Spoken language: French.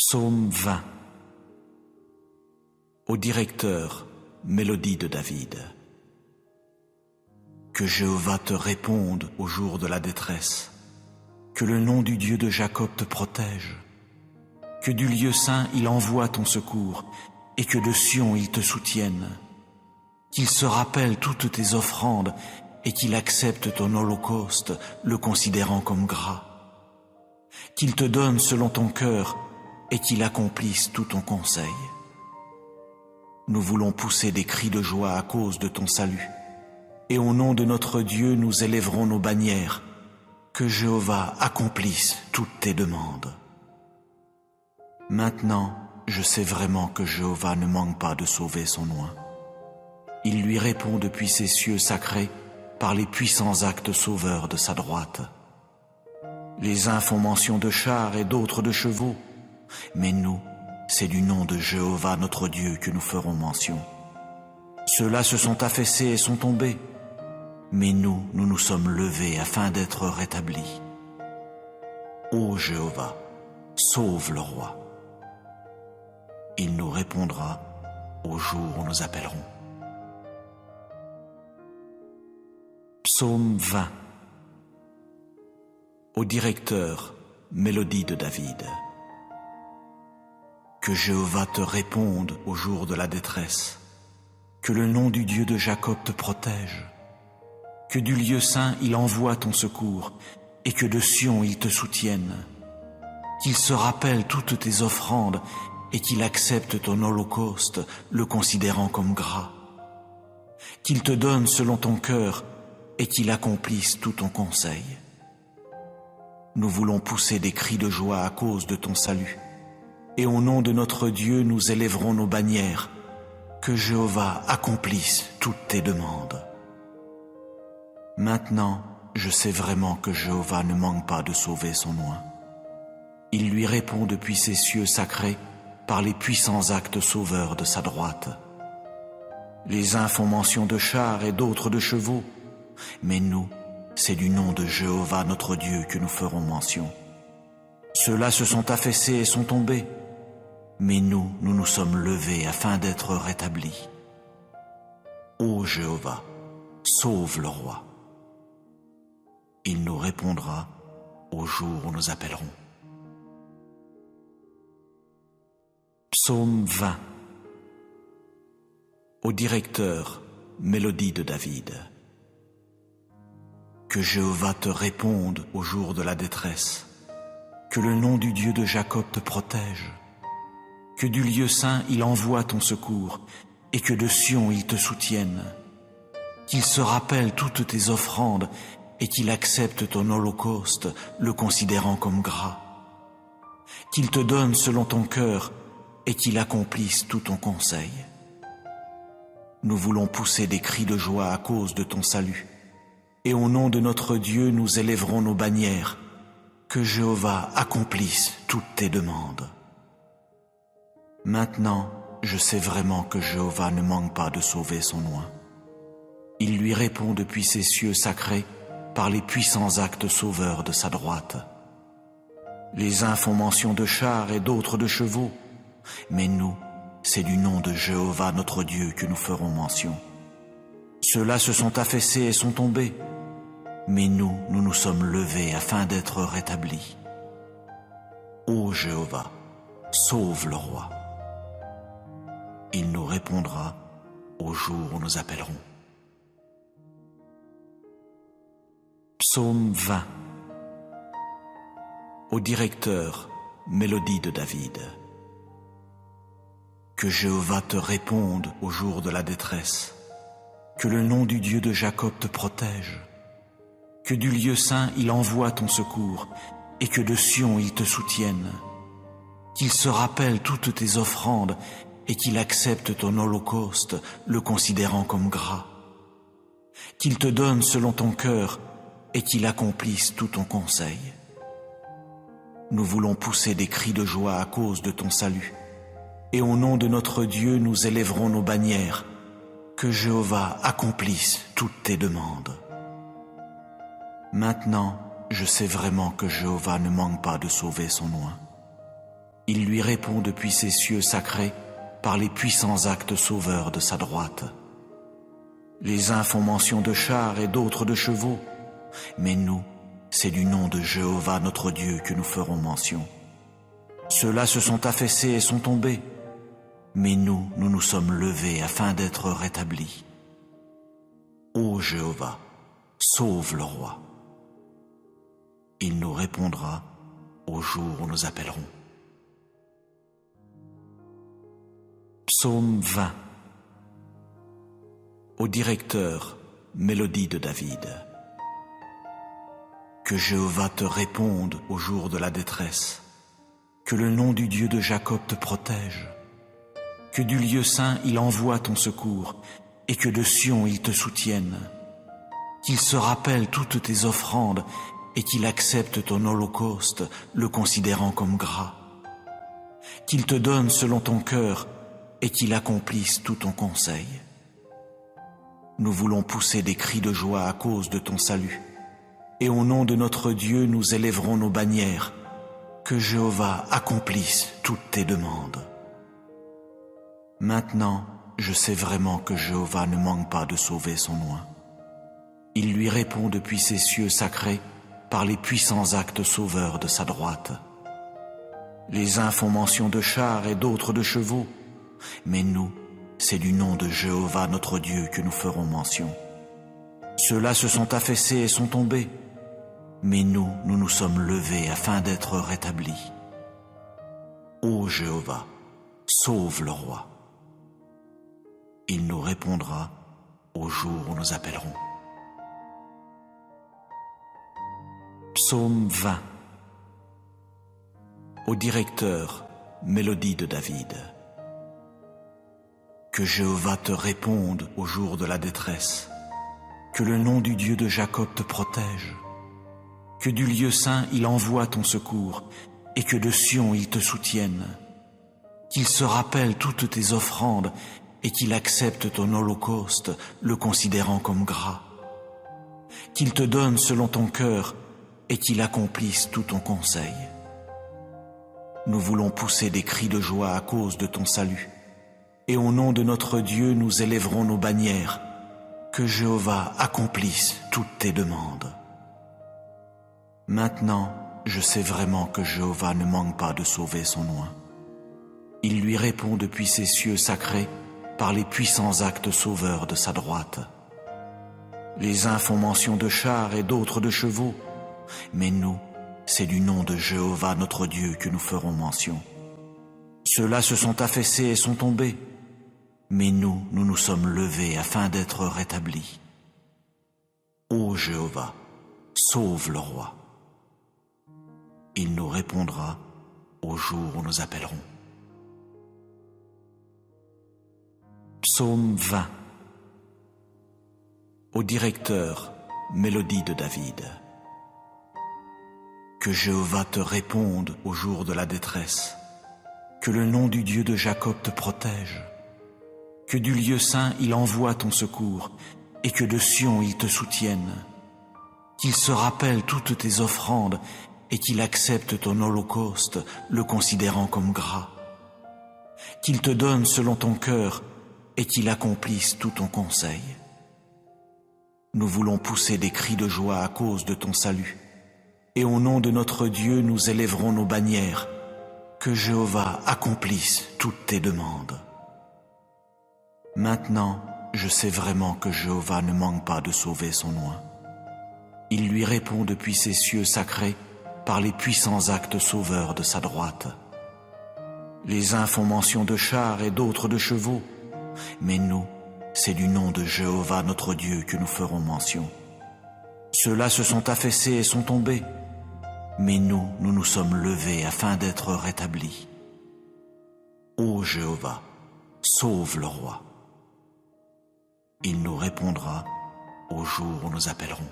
Psaume 20. Au directeur, mélodie de David. Que Jéhovah te réponde au jour de la détresse, que le nom du Dieu de Jacob te protège, que du lieu saint il envoie ton secours, et que de Sion il te soutienne, qu'il se rappelle toutes tes offrandes, et qu'il accepte ton holocauste, le considérant comme gras, qu'il te donne selon ton cœur, et qu'il accomplisse tout ton conseil. Nous voulons pousser des cris de joie à cause de ton salut, et au nom de notre Dieu nous élèverons nos bannières, que Jéhovah accomplisse toutes tes demandes. Maintenant, je sais vraiment que Jéhovah ne manque pas de sauver son oint. Il lui répond depuis ses cieux sacrés par les puissants actes sauveurs de sa droite. Les uns font mention de chars et d'autres de chevaux, mais nous, c'est du nom de Jéhovah notre Dieu que nous ferons mention. Ceux-là se sont affaissés et sont tombés, mais nous nous sommes levés afin d'être rétablis. Ô Jéhovah, sauve le roi. Il nous répondra au jour où nous appellerons. Psaume 20. Au directeur, mélodie de David. Que Jéhovah te réponde au jour de la détresse, que le nom du Dieu de Jacob te protège, que du lieu saint il envoie ton secours, et que de Sion il te soutienne, qu'il se rappelle toutes tes offrandes, et qu'il accepte ton holocauste, le considérant comme gras, qu'il te donne selon ton cœur, et qu'il accomplisse tout ton conseil. Nous voulons pousser des cris de joie à cause de ton salut, et au nom de notre Dieu nous élèverons nos bannières, que Jéhovah accomplisse toutes tes demandes. Maintenant, je sais vraiment que Jéhovah ne manque pas de sauver son oint. Il lui répond depuis ses cieux sacrés par les puissants actes sauveurs de sa droite. Les uns font mention de chars et d'autres de chevaux, mais nous, c'est du nom de Jéhovah notre Dieu que nous ferons mention. Ceux-là se sont affaissés et sont tombés, mais nous nous sommes levés afin d'être rétablis. Ô Jéhovah, sauve le roi. Il nous répondra au jour où nous appellerons. Psaume 20. Au directeur, mélodie de David. Que Jéhovah te réponde au jour de la détresse, que le nom du Dieu de Jacob te protège, que du lieu saint il envoie ton secours, et que de Sion il te soutienne, qu'il se rappelle toutes tes offrandes, et qu'il accepte ton holocauste, le considérant comme gras, qu'il te donne selon ton cœur, et qu'il accomplisse tout ton conseil. Nous voulons pousser des cris de joie à cause de ton salut, et au nom de notre Dieu nous élèverons nos bannières, que Jéhovah accomplisse toutes tes demandes. Maintenant, je sais vraiment que Jéhovah ne manque pas de sauver son oint. Il lui répond depuis ses cieux sacrés par les puissants actes sauveurs de sa droite. Les uns font mention de chars et d'autres de chevaux, mais nous, c'est du nom de Jéhovah notre Dieu que nous ferons mention. Ceux-là se sont affaissés et sont tombés, mais nous nous sommes levés afin d'être rétablis. Ô Jéhovah, sauve le roi. Il nous répondra au jour où nous appellerons. Psaume 20. Au directeur, mélodie de David. Que Jéhovah te réponde au jour de la détresse, que le nom du Dieu de Jacob te protège, que du lieu saint il envoie ton secours, et que de Sion il te soutienne, qu'il se rappelle toutes tes offrandes, et qu'il accepte ton holocauste, le considérant comme gras, qu'il te donne selon ton cœur, et qu'il accomplisse tout ton conseil. Nous voulons pousser des cris de joie à cause de ton salut, et au nom de notre Dieu nous élèverons nos bannières, que Jéhovah accomplisse toutes tes demandes. Maintenant, je sais vraiment que Jéhovah ne manque pas de sauver son oint. Il lui répond depuis ses cieux sacrés par les puissants actes sauveurs de sa droite. Les uns font mention de chars et d'autres de chevaux, mais nous, c'est du nom de Jéhovah notre Dieu que nous ferons mention. Ceux-là se sont affaissés et sont tombés, mais nous nous sommes levés afin d'être rétablis. Ô Jéhovah, sauve le roi. Il nous répondra au jour où nous appellerons. Psaume 20. Au directeur, mélodie de David. Que Jéhovah te réponde au jour de la détresse, que le nom du Dieu de Jacob te protège, que du lieu saint il envoie ton secours, et que de Sion il te soutienne, qu'il se rappelle toutes tes offrandes, et qu'il accepte ton holocauste, le considérant comme gras, qu'il te donne selon ton cœur, et qu'il accomplisse tout ton conseil. Nous voulons pousser des cris de joie à cause de ton salut, et au nom de notre Dieu nous élèverons nos bannières, que Jéhovah accomplisse toutes tes demandes. Maintenant, je sais vraiment que Jéhovah ne manque pas de sauver son oint. Il lui répond depuis ses cieux sacrés par les puissants actes sauveurs de sa droite. Les uns font mention de chars et d'autres de chevaux, mais nous, c'est du nom de Jéhovah notre Dieu que nous ferons mention. Ceux-là se sont affaissés et sont tombés, mais nous nous sommes levés afin d'être rétablis. Ô Jéhovah, sauve le roi. Il nous répondra au jour où nous appellerons. Psaume 20. Au directeur, mélodie de David. Que Jéhovah te réponde au jour de la détresse, que le nom du Dieu de Jacob te protège, que du lieu saint il envoie ton secours, et que de Sion il te soutienne, qu'il se rappelle toutes tes offrandes, et qu'il accepte ton holocauste, le considérant comme gras, qu'il te donne selon ton cœur, et qu'il accomplisse tout ton conseil. Nous voulons pousser des cris de joie à cause de ton salut, et au nom de notre Dieu nous élèverons nos bannières, que Jéhovah accomplisse toutes tes demandes. Maintenant, je sais vraiment que Jéhovah ne manque pas de sauver son oint. Il lui répond depuis ses cieux sacrés par les puissants actes sauveurs de sa droite. Les uns font mention de chars et d'autres de chevaux, mais nous, c'est du nom de Jéhovah notre Dieu que nous ferons mention. Ceux-là se sont affaissés et sont tombés, mais nous nous sommes levés afin d'être rétablis. Ô Jéhovah, sauve le roi. Il nous répondra au jour où nous appellerons. Psaume 20. Au directeur, mélodie de David. Que Jéhovah te réponde au jour de la détresse, que le nom du Dieu de Jacob te protège, que du lieu saint il envoie ton secours, et que de Sion il te soutienne, qu'il se rappelle toutes tes offrandes, et qu'il accepte ton holocauste, le considérant comme gras, qu'il te donne selon ton cœur, et qu'il accomplisse tout ton conseil. Nous voulons pousser des cris de joie à cause de ton salut, et au nom de notre Dieu nous élèverons nos bannières, que Jéhovah accomplisse toutes tes demandes. Maintenant, je sais vraiment que Jéhovah ne manque pas de sauver son oint. Il lui répond depuis ses cieux sacrés par les puissants actes sauveurs de sa droite. Les uns font mention de chars et d'autres de chevaux, mais nous, c'est du nom de Jéhovah notre Dieu que nous ferons mention. Ceux-là se sont affaissés et sont tombés, mais nous nous sommes levés afin d'être rétablis. Ô Jéhovah, sauve le roi. Il nous répondra au jour où nous appellerons.